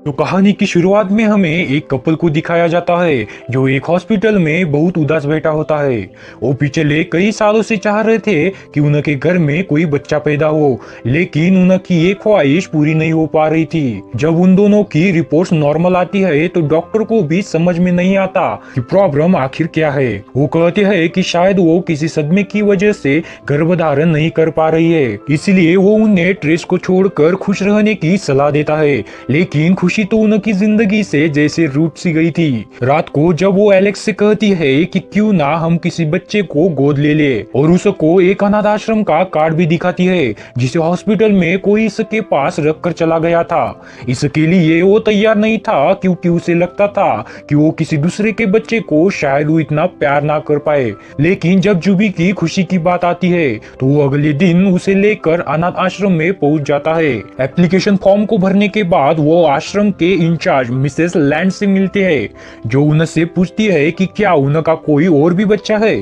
तो कहानी की शुरुआत में हमें एक कपल को दिखाया जाता है जो एक हॉस्पिटल में बहुत उदास बैठा होता है। वो पिछले कई सालों से चाह रहे थे कि उनके घर में कोई बच्चा पैदा हो, लेकिन उनकी ये ख्वाहिश पूरी नहीं हो पा रही थी। जब उन दोनों की रिपोर्ट्स नॉर्मल आती है तो डॉक्टर को भी समझ में नहीं आता कि प्रॉब्लम आखिर क्या है। वो कहते हैं कि शायद वो किसी सदमे की वजह से गर्भधारण नहीं कर पा रही है, इसलिए वो उन्हें ट्रेस को छोड़कर खुश रहने की सलाह देता है। लेकिन खुशी तो उनकी जिंदगी से जैसे रूठ सी गई थी। रात को जब वो एलेक्स से कहती है कि क्यों ना हम किसी बच्चे को गोद ले ले, और उसको एक अनाथ आश्रम का कार्ड भी दिखाती है जिसे हॉस्पिटल में कोई इसके पास रख कर चला गया था। इसके लिए वो तैयार नहीं था क्योंकि उसे लगता था कि वो किसी दूसरे के बच्चे को शायद वो इतना प्यार ना कर पाए। लेकिन जब जूबी की खुशी की बात आती है तो वो अगले दिन उसे लेकर अनाथ आश्रम में पहुंच जाता है। एप्लीकेशन फॉर्म को भरने के बाद वो आश्रम के इंचार्ज मिसेस लैंड से मिलते हैं, जो उनसे पूछती है कि क्या उनका कोई और भी बच्चा है।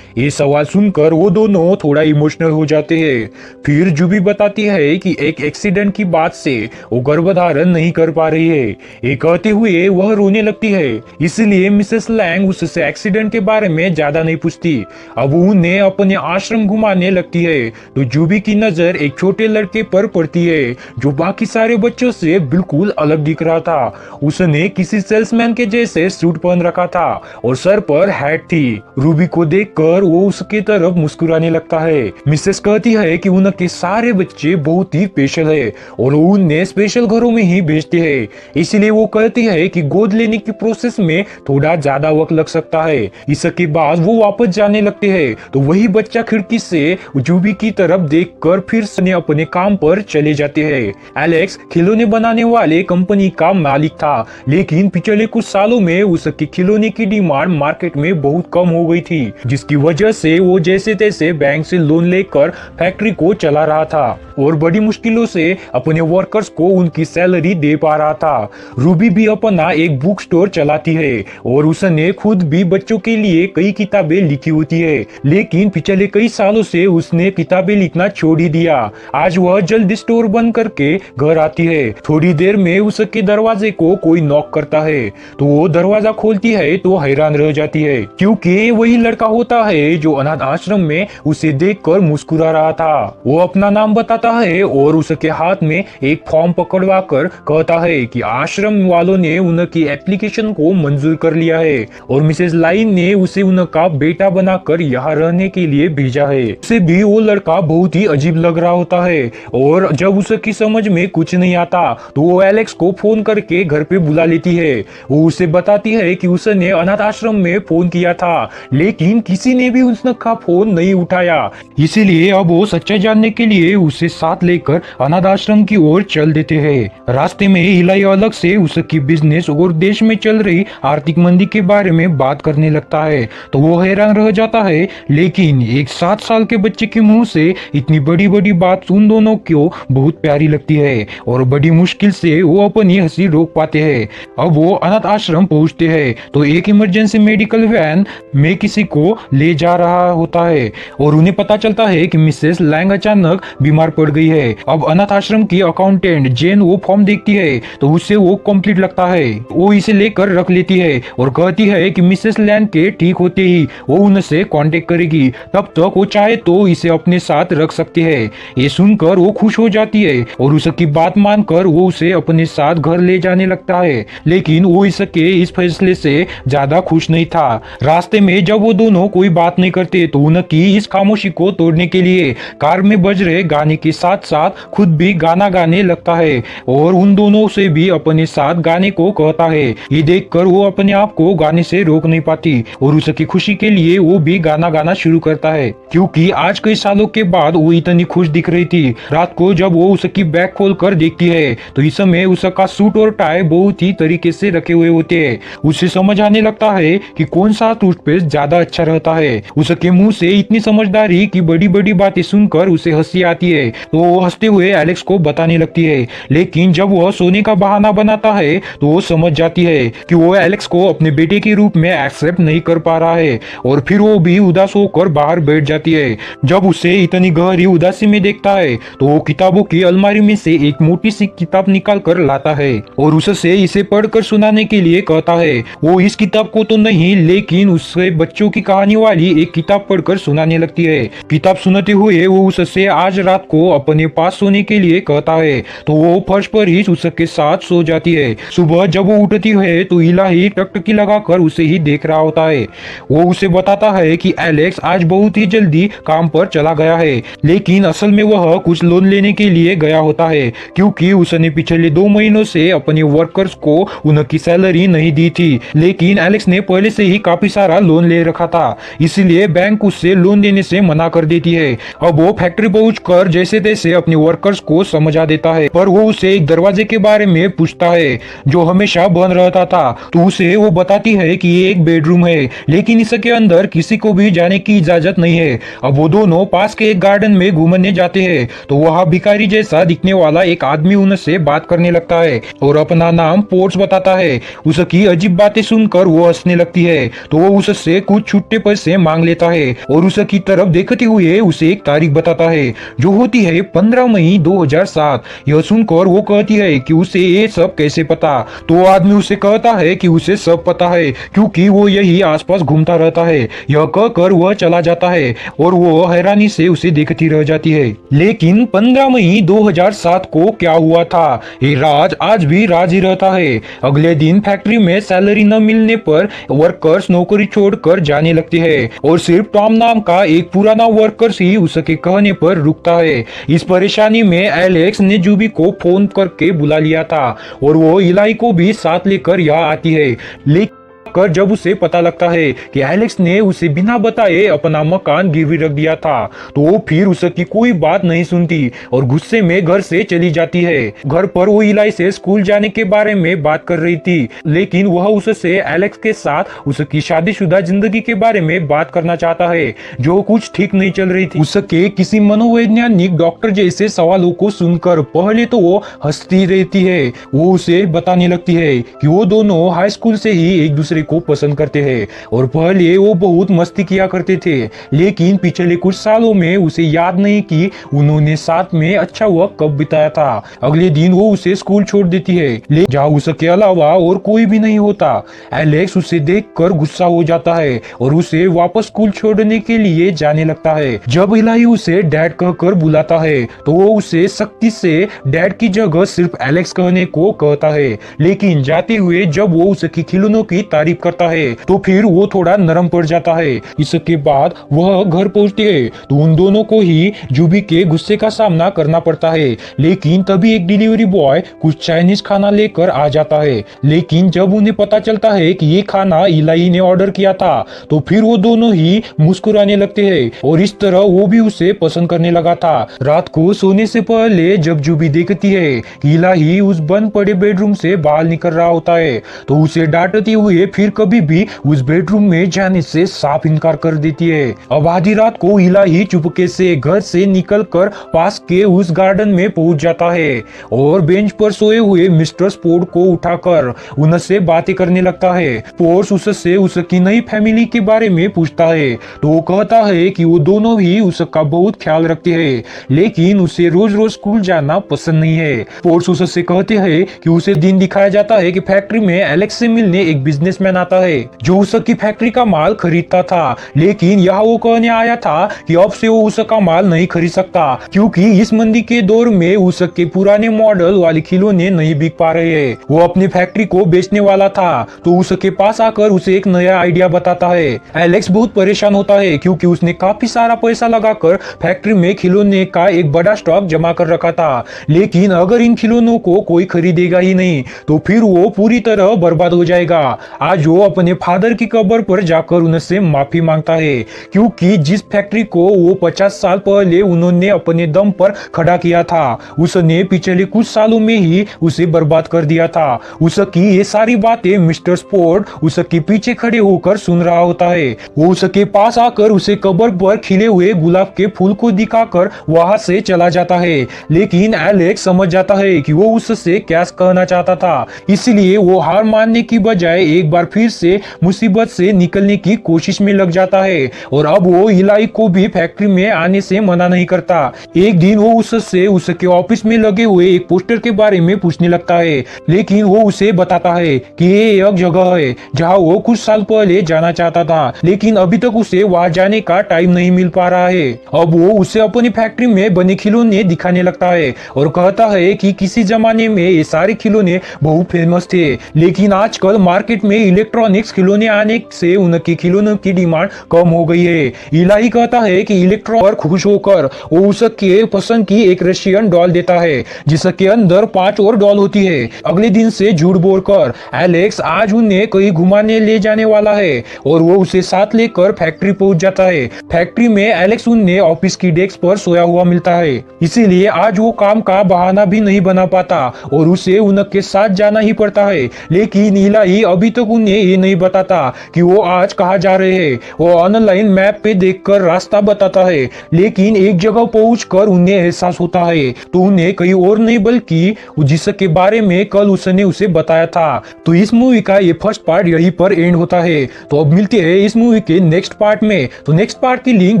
ये सवाल सुनकर वो दोनों थोड़ा इमोशनल हो जाते हैं। फिर जूबी बताती है कि एक एक्सीडेंट की बात से वो गर्भधारण नहीं कर पा रही है। ये कहते हुए वह रोने लगती है, इसलिए मिसेस लैंग उससे एक्सीडेंट के बारे में ज्यादा नहीं पूछती। अब उन्हें अपने आश्रम घुमाने लगती है तो जूबी की नजर एक छोटे लड़के पर पड़ती है जो बाकी सारे बच्चों से बिल्कुल अलग दिख रहा था। उसने किसी सेल्समैन के जैसे सूट पहन रखा था और सर पर हैट थी। रूबी को देखकर वो उसके तरफ मुस्कुराने लगता है। मिसेस कहती है कि उनके सारे बच्चे बहुत ही स्पेशल है और उन्हें स्पेशल घरों में ही भेजते हैं, इसलिए वो कहती है कि गोद लेने की प्रोसेस में थोड़ा ज्यादा वक्त लग सकता है। इसके बाद वो वापस जाने लगते हैं तो वही बच्चा खिड़की से जूबी की तरफ देखकर फिर से अपने काम पर चले जाते हैं। एलेक्स खिलौने बनाने वाले कंपनी का मालिक था, लेकिन पिछले कुछ सालों में उसके खिलौने की डिमांड मार्केट में बहुत कम हो गई थी, जिसकी वजह से वो जैसे तैसे बैंक से लोन लेकर फैक्ट्री को चला रहा था और बड़ी मुश्किलों से अपने वर्कर्स को उनकी सैलरी दे पा रहा था। रूबी भी अपना एक बुक स्टोर चलाती है और उसने खुद भी बच्चों के लिए कई किताबें लिखी होती है, लेकिन पिछले कई सालों से उसने किताबें लिखना छोड़ ही दिया। आज वह जल्द स्टोर बंद करके घर आती है। थोड़ी देर में उसके दरवाजे को कोई नॉक करता है तो वो दरवाजा खोलती है तो हैरान रह जाती है, क्योंकि वही लड़का होता है जो अनाथ आश्रम में उसे देखकर मुस्कुरा रहा था। वो अपना नाम बताता है और उसके हाथ में एक फॉर्म पकड़वा कर कहता है कि आश्रम वालों ने उनकी एप्लीकेशन को मंजूर कर लिया है और मिसेस लाइन ने उसे उनका बेटा बनाकर यहाँ रहने के लिए भेजा है। उसे भी वो लड़का बहुत ही अजीब लग रहा होता है और जब उसकी समझ में कुछ नहीं आता तो वो एलेक्स को फोन करके घर पे बुला लेती है। वो उसे बताती है कि उसने अनाथ आश्रम में फोन किया था, लेकिन किसी ने भी उसका फोन नहीं उठाया, इसीलिए अब वो सच्चाई जानने के लिए उसे साथ लेकर अनाथ आश्रम की ओर चल देते हैं। रास्ते में हिलाई अलग से उसकी बिजनेस और देश में चल रही आर्थिक मंदी के बारे में बात करने लगता है तो वो हैरान रह जाता है, लेकिन एक 7 साल के बच्चे के मुंह से इतनी बड़ी बड़ी बात उन दोनों को बहुत प्यारी लगती है और बड़ी मुश्किल से वो अपनी हंसी रोक पाते हैं। अब वो अनाथ आश्रम पहुंचते हैं तो एक इमरजेंसी मेडिकल वैन में किसी को ले जा रहा होता है और उन्हें पता चलता है कि मिसेस लैंग अचानक बीमार पड़ गई है। अब अनाथ आश्रम की अकाउंटेंट जेन वो फॉर्म देखती है तो उससे वो कंप्लीट लगता है। वो इसे लेकर रख लेती है और कहती है कि मिसेस लैंग के ठीक होते ही वो उनसे कांटेक्ट करेगी, तब तक वो चाहे तो इसे अपने साथ रख सकती है। ये सुनकर वो खुश हो जाती है और उसकी बात मानकर वो उसे अपने साथ घर ले जाने लगता है, लेकिन वो इसके इस फैसले से ज्यादा खुश नहीं था। रास्ते में जब वो दोनों कोई बात नहीं करते तो उनकी इस खामोशी को तोड़ने के लिए कार में बज रहे गाने के साथ साथ खुद भी गाना गाने लगता है और उन दोनों से भी अपने साथ गाने को कहता है। ये देखकर वो अपने आप को गाने से रोक नहीं पाती और उसकी खुशी के लिए वो भी गाना गाना शुरू करता है, क्योंकि आज कई सालों के बाद वो इतनी खुश दिख रही थी। रात को जब वो उसकी बैग खोल कर देखती है तो इस समय उसका सूट और टाई बहुत ही तरीके से रखे हुए होते हैं। उसे समझ आने लगता है कि कौन सा टूथपेस्ट ज्यादा अच्छा रहता है। उसके मुंह से इतनी समझदारी की बड़ी बड़ी बातें सुनकर उसे हंसी आती है तो वो हंसते हुए एलेक्स को बताने लगती है, लेकिन जब वह सोने का बहाना बनाता है तो वो समझ जाती है कि वो एलेक्स को अपने बेटे के रूप में एक्सेप्ट नहीं कर पा रहा है और फिर वो भी उदास होकर बाहर बैठ जाती है। जब उसे इतनी गहरी उदासी में देखता है तो वो किताबों की अलमारी में से एक मोटी सी किताब निकाल कर लाता है और उससे इसे पढ़कर सुनाने के लिए कहता है। वो इस किताब को तो नहीं, लेकिन उससे बच्चों की कहानी वाली एक किताब पढ़कर सुनाने लगती है। किताब सुनाते हुए वो उससे आज रात को अपने पास सोने के लिए कहता है, तो वो फर्श पर ही उसके साथ सो जाती है। सुबह जब वो उठती है तो इलाही टकटकी लगाकर उसे ही देख रहा होता है। वो उसे बताता है कि एलेक्स आज बहुत ही जल्दी काम पर चला गया है, लेकिन असल में वह कुछ लोन लेने के लिए गया होता है, क्योंकि उसने पिछले 2 महीनों से अपने वर्कर्स को उनकी सैलरी नहीं दी थी। लेकिन एलेक्स ने पहले से ही काफी सारा लोन ले रखा था, इसलिए बैंक उससे लोन देने से मना कर देती है। अब वो फैक्ट्री पहुंचकर जैसे तैसे अपने वर्कर्स को समझा देता है, पर वो उसे एक दरवाजे के बारे में पूछता है जो हमेशा बंद रहता था। तो उसे वो बताती है कि ये एक बेडरूम है, लेकिन इसके अंदर किसी को भी जाने की इजाजत नहीं है। अब वो दोनों पास के एक गार्डन में घूमने जाते हैं, तो वहाँ भिखारी जैसा दिखने वाला एक आदमी उनसे बात करने लगता है और अपना नाम पोर्ट्स बताता है। उसकी अजीब बातें सुनकर वो हंसने लगती है, तो वो उससे कुछ छुट्टे पैसे मांग लेता है और उसकी तरफ देखते हुए उसे एक तारीख बताता है जो होती है 15 मई 2007। यह सुनकर वो कहती है कि उसे ये सब कैसे पता। तो आदमी उसे कहता है कि उसे सब पता है, क्योंकि वो यही आसपास घूमता रहता है। यह कहकर वह चला जाता है और वो हैरानी से उसे देखती रह जाती है। लेकिन 15 मई 2007 को क्या हुआ था, ये राज आज भी राज ही रहता है। अगले दिन फैक्ट्री में सैलरी न मिलने पर वर्कर्स नौकरी छोड़कर जाने लगते हैं और सिर्फ टॉम नाम का एक पुराना वर्कर्स ही उसके कहने पर रुकता है। इस परेशानी में एलेक्स ने जूबी को फोन करके बुला लिया था और वो इलाई को भी साथ लेकर यहाँ आती है। लेकिन कर जब उसे पता लगता है कि एलेक्स ने उसे बिना बताए अपना मकान गिरवी रख दिया था, तो वो फिर उसकी कोई बात नहीं सुनती और गुस्से में घर से चली जाती है। घर पर वो इलाई से स्कूल जाने के बारे में बात कर रही थी, लेकिन वह उससे एलेक्स के साथ उसकी शादीशुदा जिंदगी के बारे में बात करना चाहता है, जो कुछ ठीक नहीं चल रही थी। उसके किसी मनोवैज्ञानिक डॉक्टर जैसे सवालों को सुनकर पहले तो वो हंसती रहती है। वो उसे बताने लगती है कि वो दोनों हाई स्कूल से ही एक दूसरे को पसंद करते हैं और पहले वो बहुत मस्ती किया करते थे, लेकिन पिछले कुछ सालों में उसे याद नहीं कि उन्होंने साथ में अच्छा वक्त कब बिताया था। अगले दिन वो उसे स्कूल छोड़ देती है, लेकिन जहाँ उसके अलावा और कोई भी नहीं होता। एलेक्स उसे देखकर गुस्सा हो जाता है और उसे वापस स्कूल छोड़ने के लिए जाने लगता है। जब इलाई उसे डैड कहकर बुलाता है, तो वो उसे सख्ती से डैड की जगह सिर्फ एलेक्स कहने को कहता है, लेकिन जाते हुए जब वो उसके खिलौनों की तारीफ करता है तो फिर वो थोड़ा नरम पड़ जाता है। इसके बाद वह घर पहुंचती है तो उन दोनों को ही जूबी के गुस्से का सामना करना पड़ता है। लेकिन तभी एक डिलीवरी बॉय कुछ चाइनीज खाना लेकर आ जाता है, लेकिन जब उन्हें पता चलता है कि ये खाना इलाई ने ऑर्डर किया था, तो फिर वो दोनों ही मुस्कुराने लगते हैं और इस तरह वो भी उसे पसंद करने लगा था। रात को सोने से पहले जब जूबी देखती है कि इलाई उस बंद पड़े बेडरूम से बाहर निकल रहा होता है, तो उसे डांटते हुए फिर कभी भी उस बेडरूम में जाने से साफ इनकार कर देती है। अब आधी रात को इलाई चुपके से घर से निकलकर पास के उस गार्डन में पहुंच जाता है और बेंच पर सोए हुए मिस्टर स्पोर्ट को उठाकर उनसे बातें करने लगता है। स्पोर्ट्स उससे उसकी नई फैमिली के बारे में पूछता है, तो वो कहता है कि वो दोनों ही उसका बहुत ख्याल रखते हैं, लेकिन उसे रोज रोज स्कूल जाना पसंद नहीं है। स्पोर्ट्स उससे कहते हैं कि उसे दिन दिखाया जाता है कि फैक्ट्री में एलेक्स से मिलने एक बिजनेसमैन आता है जो उसकी फैक्ट्री का माल खरीदता था, लेकिन यहाँ वो कहने आया था कि अब से वो उसका माल नहीं खरीद सकता, क्योंकि इस मंदी के दौर में उसके पुराने मॉडल वाले खिलौने नहीं बिक पा रहे हैं। वो अपनी फैक्ट्री को बेचने वाला था, तो उसके पास आकर उसे एक नया आइडिया बताता है। एलेक्स बहुत परेशान होता है क्योंकि उसने काफी सारा पैसा लगाकर फैक्ट्री में खिलौने का एक बड़ा स्टॉक जमा कर रखा था, लेकिन अगर इन खिलौनों को कोई खरीदेगा ही नहीं तो फिर वो पूरी तरह बर्बाद हो जाएगा। आज वो अपने फादर की कब्र पर जाकर उनसे माफी मांगता है, क्योंकि जिस फैक्ट्री को वो 50 साल पहले उन्होंने अपने दम पर खड़ा किया था, उसने पिछले कुछ सालों में ही उसे बर्बाद कर दिया था। उसकी ये सारी बातें मिस्टर स्पोर्ट उसके पीछे खड़े होकर सुन रहा होता है। वो उसके पास आकर उसे कब्र पर खिले हुए गुलाब के फूल को दिखाकर वहां से चला जाता है, लेकिन एलेक्स समझ जाता है कि वो उससे क्या कहना चाहता था, इसलिए वो हार मानने की बजाय एक बार फिर से मुसीबत से निकलने की कोशिश में लग जाता है और अब वो इलाई को भी फैक्ट्री में आने से मना नहीं करता। एक दिन वो उससे उसके ऑफिस में लगे हुए एक पोस्टर के बारे में पूछने लगता है, लेकिन वो उसे बताता है कि ये एक जगह है जहाँ वो कुछ साल पहले जाना चाहता था, लेकिन अभी तक उसे वहां जाने का टाइम नहीं मिल पा रहा है। अब वो उसे अपनी फैक्ट्री में बने खिलौने दिखाने लगता है और कहता है कि किसी जमाने में ये सारे खिलौने बहुत फेमस थे, लेकिन आजकल मार्केट में इलेक्ट्रॉनिक्स खिलौने आने से उनके खिलौनों की डिमांड कम हो गई है। इलाई कहता है कि इलेक्ट्रॉन पर खुश होकर वो उसके पसंद की एक रशियन डॉल देता है जिसके अंदर 5 और डॉल होती है। अगले दिन से झूठ बोलकर एलेक्स आज उन्हें कहीं घुमाने ले जाने वाला है और वो उसे साथ लेकर फैक्ट्री पहुंच जाता है। फैक्ट्री में एलेक्स उन्हें ऑफिस की डेस्क पर सोया हुआ मिलता है, इसीलिए आज वो काम का बहाना भी नहीं बना पाता और उसे उनके साथ जाना ही पड़ता है। लेकिन इलाई अभी तक उन्हें ये नहीं बताता कि वो आज कहाँ जा रहे हैं। वो ऑनलाइन मैप पे देखकर रास्ता बताता है, लेकिन एक जगह पहुंचकर उन्हें एहसास होता है तो उन्हें कहीं और नहीं बल्कि जिसके बारे में कल उसने उसे बताया था। तो इस मूवी का ये फर्स्ट पार्ट यहीं पर एंड होता है। तो अब मिलते हैं इस मूवी के नेक्स्ट पार्ट में। तो नेक्स्ट पार्ट की लिंक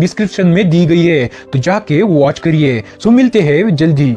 डिस्क्रिप्शन में दी गई है, तो जाके वॉच करिए। सो मिलते हैं जल्दी।